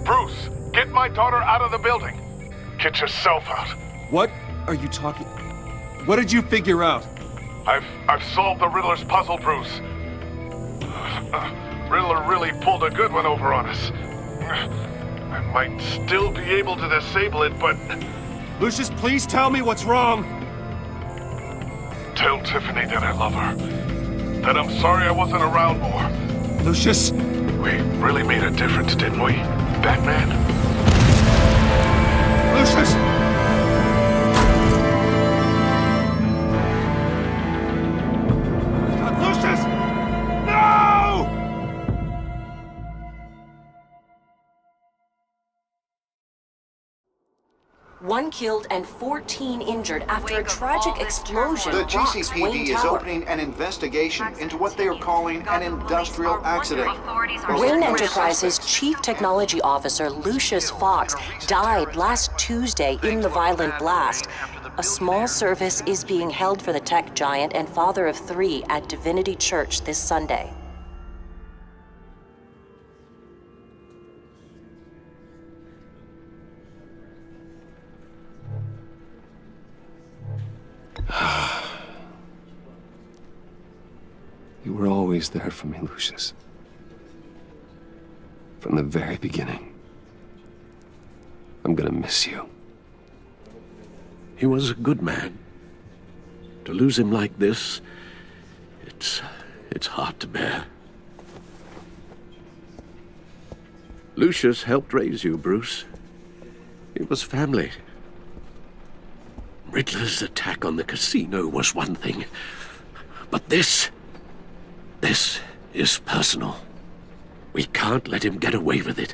Bruce, get my daughter out of the building. Get yourself out. What are you talking? What did you figure out? I've solved the Riddler's puzzle, Bruce. Riddler really pulled a good one over on us. I might still be able to disable it, but... Lucius, please tell me what's wrong. Tell Tiffany that I love her. That I'm sorry I wasn't around more. Lucius! We really made a difference, didn't we, Batman? Lucius! Lucius! No! One killed and 14 injured after a tragic explosion. The rocks GCPD Wayne is Tower. opening an investigation into what they are calling an industrial accident. Wayne Enterprises' Chief Technology Officer Lucius Fox died last Tuesday in the violent blast. A small service is being held for the tech giant and father of 3 at Divinity Church this Sunday. You were always there for me, Lucius. From the very beginning. I'm gonna miss you. He was a good man. To lose him like this, it's hard to bear. Lucius helped raise you, Bruce. It was family. Riddler's attack on the casino was one thing, but this is personal. We can't let him get away with it.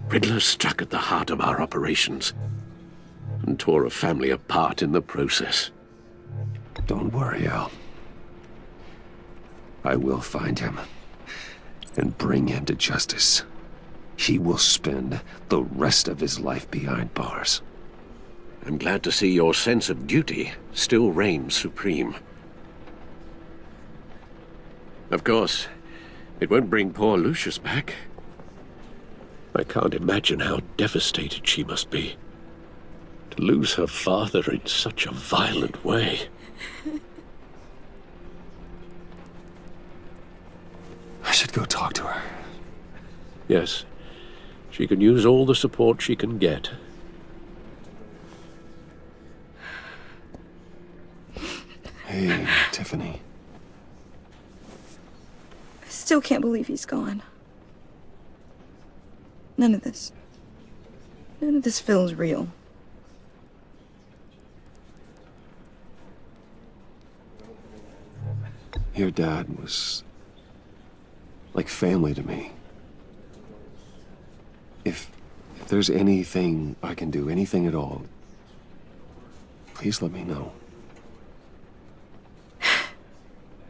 Riddler struck at the heart of our operations and tore a family apart in the process. Don't worry, Al. I will find him and bring him to justice. He will spend the rest of his life behind bars. I'm glad to see your sense of duty still reigns supreme. Of course, it won't bring poor Lucius back. I can't imagine how devastated she must be. To lose her father in such a violent way. I should go talk to her. Yes, she can use all the support she can get. Hey, Tiffany. I still can't believe he's gone. None of this feels real. Your dad was like family to me. If there's anything I can do, anything at all, please let me know.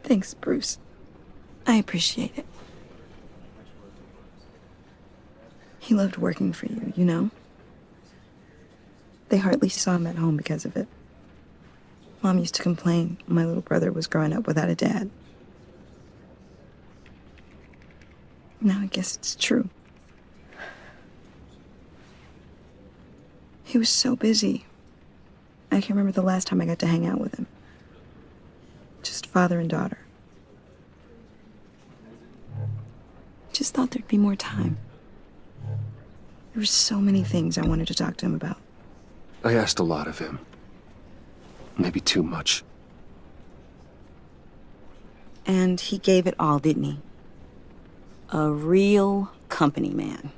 Thanks, Bruce. I appreciate it. He loved working for you, you know? They hardly saw him at home because of it. Mom used to complain my little brother was growing up without a dad. Now I guess it's true. He was so busy. I can't remember the last time I got to hang out with him. Just father and daughter. Just thought there'd be more time. There were so many things I wanted to talk to him about. I asked a lot of him. Maybe too much. And he gave it all, didn't he? A real company man.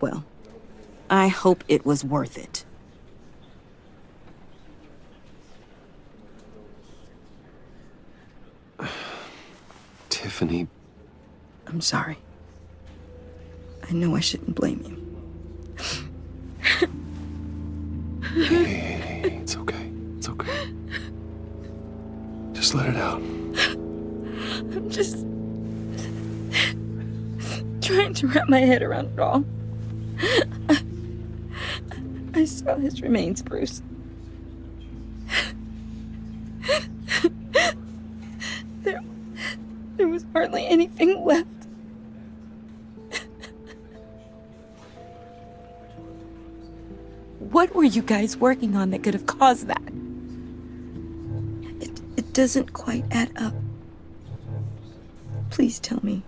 Well, I hope it was worth it. Tiffany. I'm sorry. I know I shouldn't blame you. Hey, it's okay. It's okay. Just let it out. I'm just trying to wrap my head around it all. I saw his remains, Bruce. anything left. What were you guys working on that could have caused that? It doesn't quite add up. Please tell me.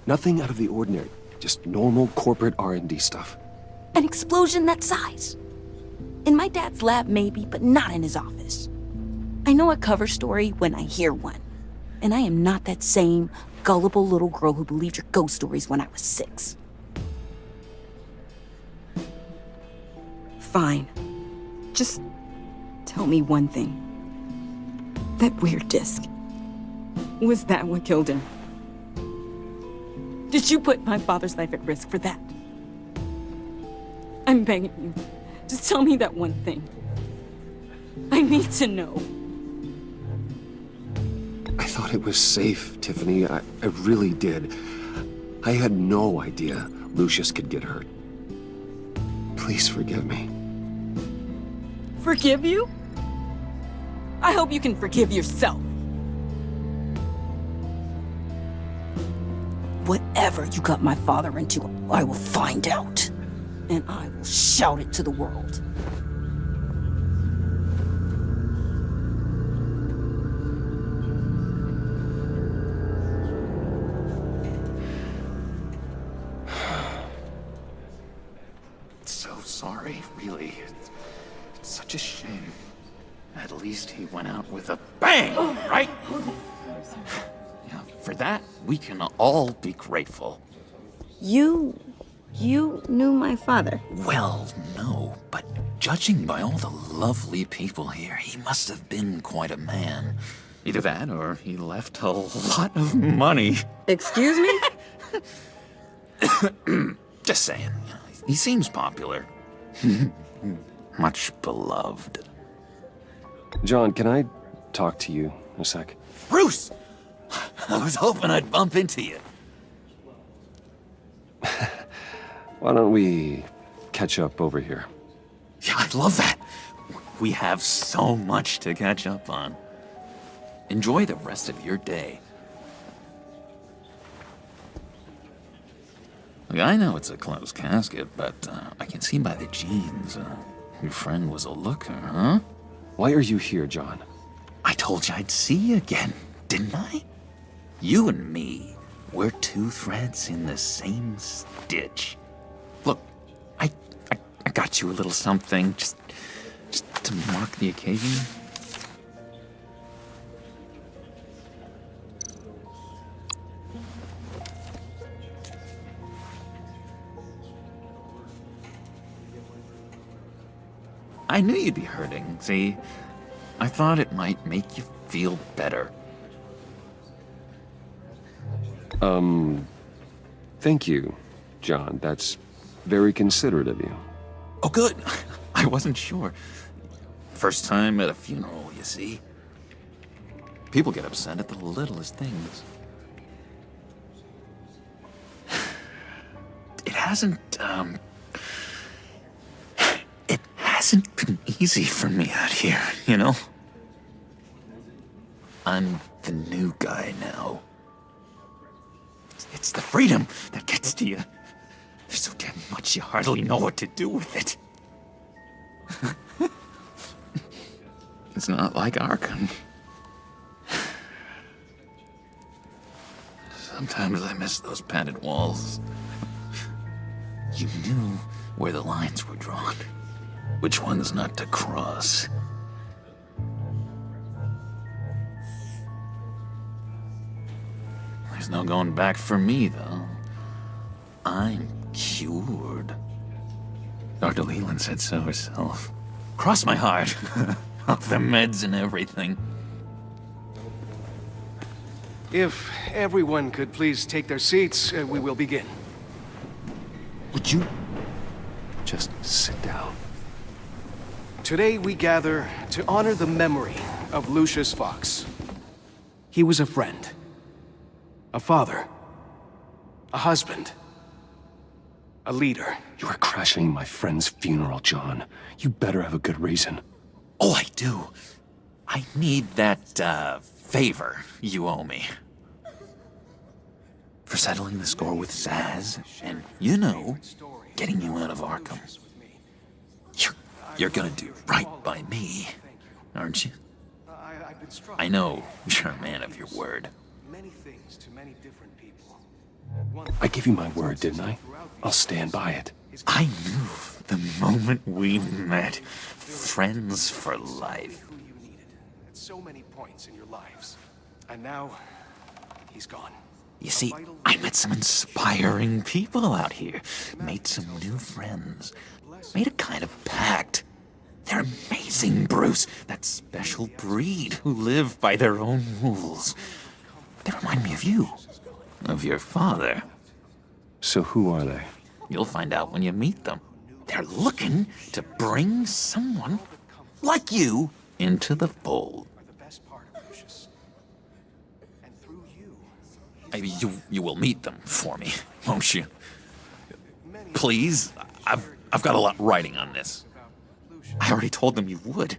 Nothing out of the ordinary. Just normal corporate R&D stuff. An explosion that size. In my dad's lab, maybe, but not in his office. I know a cover story when I hear one. And I am not that same gullible little girl who believed your ghost stories when I was 6. Fine. Just tell me one thing. That weird disc. Was that what killed him? Did you put my father's life at risk for that? I'm begging you. Just tell me that one thing. I need to know. I thought it was safe, Tiffany. I really did. I had no idea Lucius could get hurt. Please forgive me. Forgive you? I hope you can forgive yourself. Whatever you got my father into, I will find out. And I will shout it to the world. So sorry, really. It's such a shame. At least he went out with a bang, right? Yeah, for that, we can all be grateful. You knew my father. Well, no, but judging by all the lovely people here, he must have been quite a man. Either that, or he left a lot of money. Excuse me? Just saying, he seems popular. Much beloved. John, can I talk to you a sec? Bruce! I was hoping I'd bump into you. Why don't we catch up over here? Yeah, I'd love that. We have so much to catch up on. Enjoy the rest of your day. Look, I know it's a closed casket, but I can see by the jeans, your friend was a looker, huh? Why are you here, John? I told you I'd see you again, didn't I? You and me, we're two threads in the same stitch. Look, I got you a little something, just to mark the occasion. I knew you'd be hurting, see? I thought it might make you feel better. Thank you, John. That's very considerate of you. Oh, good. I wasn't sure. First time at a funeral, you see? People get upset at the littlest things. It hasn't been easy for me out here, you know? I'm the new guy now. It's the freedom that gets to you. There's so damn much you hardly know what to do with it. It's not like Arkham. Sometimes I miss those padded walls. You knew where the lines were drawn. Which ones not to cross. There's no going back for me, though. I'm cured. Dr. Leland said so herself. Cross my heart. Off the meds and everything. If everyone could please take their seats, we will begin. Would you just sit down? Today we gather to honor the memory of Lucius Fox. He was a friend, a father, a husband, a leader. You are crashing my friend's funeral, John. You better have a good reason. Oh, I do. I need that, favor you owe me. for settling the score with Zaz, and, you know, getting you out of Arkham. You're gonna do right by me, aren't you? I know you're a man of your word. I gave you my word, didn't I? I'll stand by it. I knew the moment we met. Friends for life. Who you needed at so many points in your lives. And now, he's gone. You see, I met some inspiring people out here. Made some new friends. Made a kind of pact. They're amazing, Bruce. That special breed who live by their own rules. They remind me of you. Of your father. So who are they? You'll find out when you meet them. They're looking to bring someone like you into the fold. You will meet them for me, won't you? Please, I've got a lot writing on this. I already told them you would.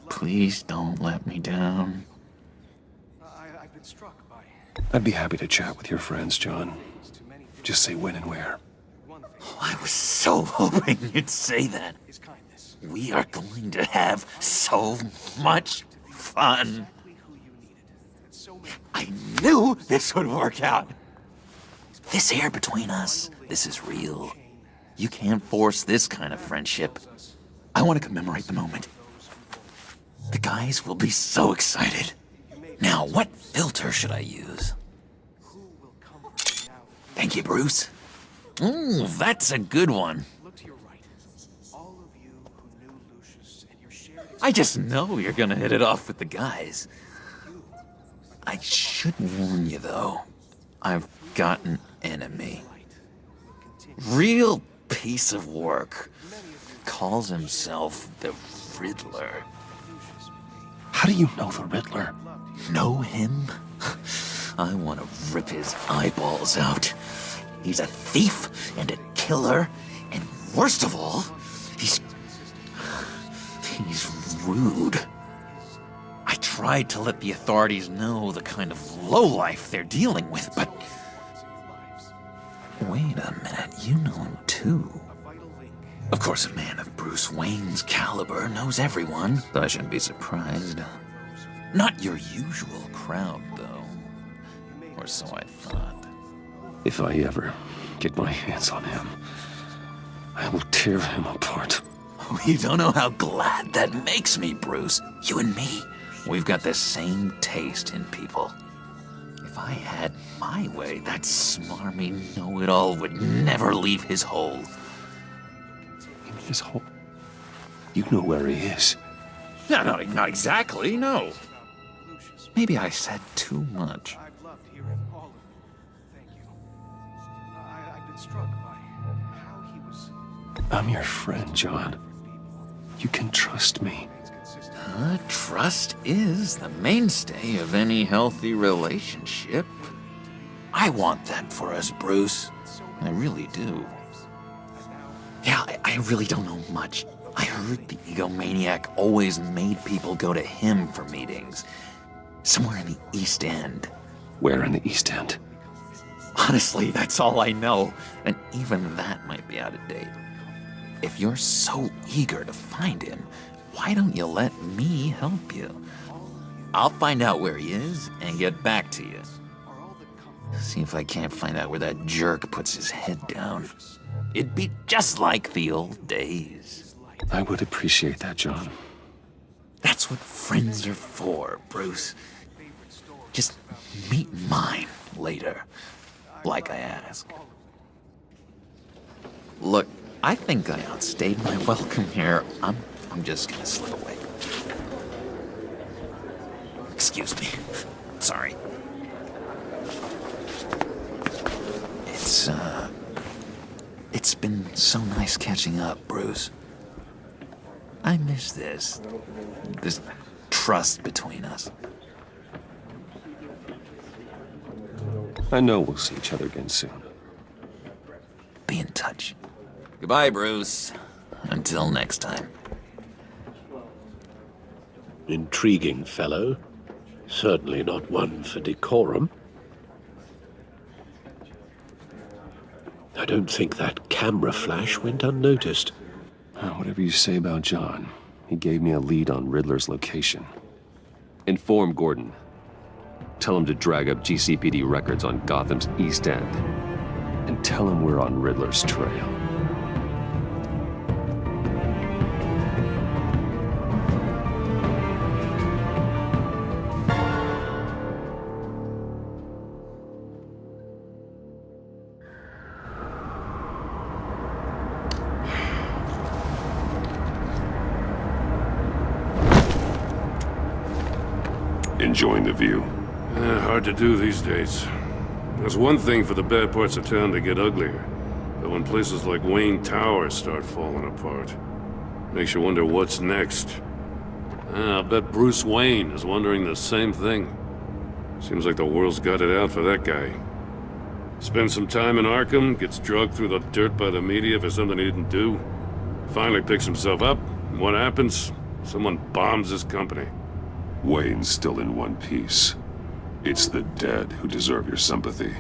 Please don't let me down. I'd be happy to chat with your friends, John. Just say when and where. I was so hoping you'd say that. We are going to have so much fun. I knew this would work out. This air between us, this is real. You can't force this kind of friendship. I want to commemorate the moment. The guys will be so excited. Now, what filter should I use? Thank you, Bruce. Ooh, that's a good one. I just know you're gonna hit it off with the guys. I should warn you, though. I've got an enemy. Real piece of work. Calls himself the Riddler. How do you know the Riddler? Know him? I want to rip his eyeballs out. He's a thief and a killer, and worst of all, he's rude. I tried to let the authorities know the kind of lowlife they're dealing with, but... Wait a minute, you know him too. Of course, a man of Bruce Wayne's caliber knows everyone, so I shouldn't be surprised. Not your usual crowd, though. Or so I thought. If I ever get my hands on him, I will tear him apart. Oh, you don't know how glad that makes me, Bruce. You and me, we've got the same taste in people. If I had my way, that smarmy know-it-all would never leave his hole. You mean his hole? You know where he is. No, not exactly, no. Maybe I said too much. I've loved hearing all of it. Thank you. I've been struck by how he was... I'm your friend, John. You can trust me. Trust is the mainstay of any healthy relationship. I want that for us, Bruce. I really do. Yeah, I really don't know much. I heard the egomaniac always made people go to him for meetings. Somewhere in the East End. Where in the East End? Honestly, that's all I know. And even that might be out of date. If you're so eager to find him, why don't you let me help you? I'll find out where he is and get back to you. See if I can't find out where that jerk puts his head down. It'd be just like the old days. I would appreciate that, John. That's what friends are for, Bruce. Just meet mine later, like I asked. Look, I think I outstayed my welcome here. I'm just gonna slip away. Excuse me. Sorry. It's been so nice catching up, Bruce. I miss this trust between us. I know we'll see each other again soon. Be in touch. Goodbye, Bruce. Until next time. Intriguing fellow. Certainly not one for decorum. I don't think that camera flash went unnoticed. Whatever you say about John, he gave me a lead on Riddler's location. Inform Gordon. Tell him to drag up GCPD records on Gotham's East End. And tell him we're on Riddler's trail. Enjoying the view? Hard to do these days. There's one thing for the bad parts of town to get uglier, but when places like Wayne Tower start falling apart, makes you wonder what's next. I'll bet Bruce Wayne is wondering the same thing. Seems like the world's got it out for that guy. Spends some time in Arkham, gets drugged through the dirt by the media for something he didn't do. Finally picks himself up, and what happens? Someone bombs his company. Wayne's still in one piece. It's the dead who deserve your sympathy.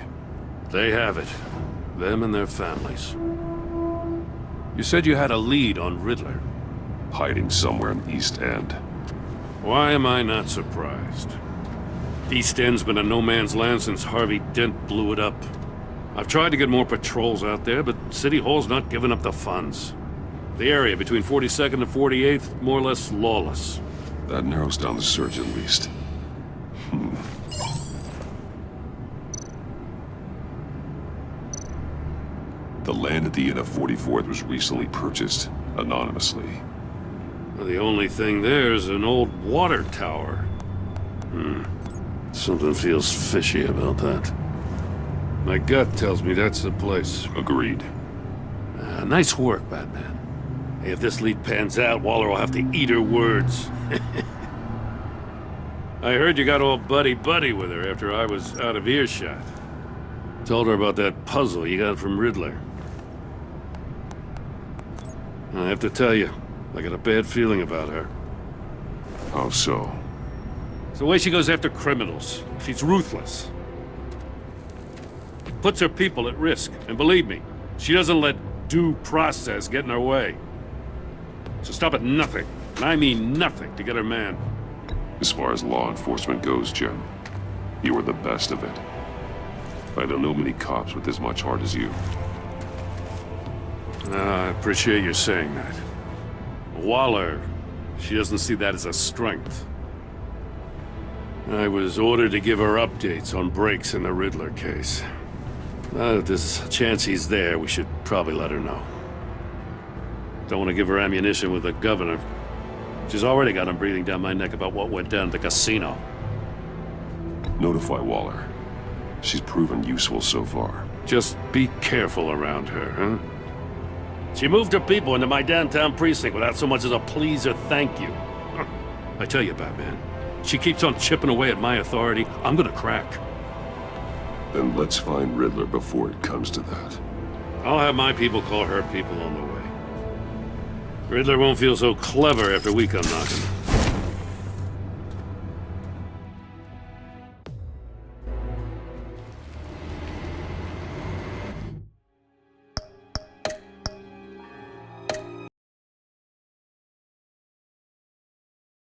They have it. Them and their families. You said you had a lead on Riddler. Hiding somewhere in East End. Why am I not surprised? East End's been a no-man's land since Harvey Dent blew it up. I've tried to get more patrols out there, but City Hall's not giving up the funds. The area between 42nd and 48th, more or less lawless. That narrows down the search at least. The land at the end of 44th was recently purchased, anonymously. Well, the only thing there is an old water tower. Something feels fishy about that. My gut tells me that's the place. Agreed. Nice work, Batman. Hey, if this lead pans out, Waller will have to eat her words. I heard you got all buddy-buddy with her after I was out of earshot. Told her about that puzzle you got from Riddler. I have to tell you, I got a bad feeling about her. How so? It's the way she goes after criminals. She's ruthless. Puts her people at risk, and believe me, she doesn't let due process get in her way. So stop at nothing, and I mean nothing, to get her man. As far as law enforcement goes, Jim, you are the best of it. I don't know many cops with as much heart as you. I appreciate you saying that. Waller, she doesn't see that as a strength. I was ordered to give her updates on breaks in the Riddler case. If there's a chance he's there, we should probably let her know. Don't want to give her ammunition with the governor. She's already got him breathing down my neck about what went down at the casino. Notify Waller. She's proven useful so far. Just be careful around her, huh? She moved her people into my downtown precinct without so much as a please or thank you. I tell you, Batman, she keeps on chipping away at my authority, I'm gonna crack. Then let's find Riddler before it comes to that. I'll have my people call her people on the way. Riddler won't feel so clever after we come knocking.